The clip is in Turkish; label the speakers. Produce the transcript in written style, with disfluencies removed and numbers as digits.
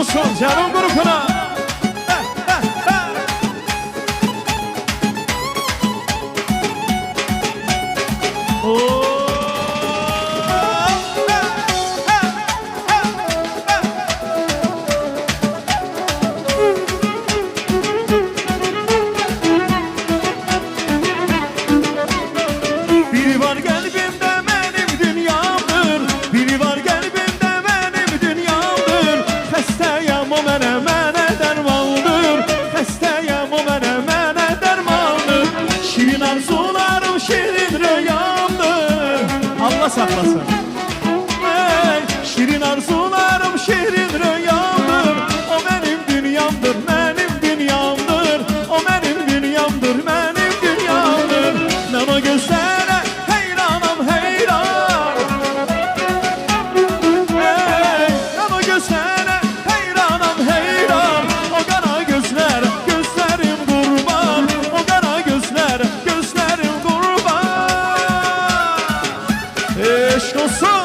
Speaker 1: olsun canım grubuna.
Speaker 2: Biri var kalbimde benim dünyamdır, biri var kalbimde benim dünyamdır. Xəstəyəm o mənə dərmandır, xəstəyəm o mənə dərmandır. Şirin arzularım şirin rüyamdır.
Speaker 1: Allah saklasın.
Speaker 2: Şirin arzularım şirin rüyamdır. O benim dünyamdır, benim dünyamdır. O benim dünyamdır, benim dünyamdır. Ben o gözlere heyranım heyran. Ben o gözlere heyranım heyran. O kara gözler, gözlerim kurban. O kara gözler, gözlerim kurban. Eşk olsun.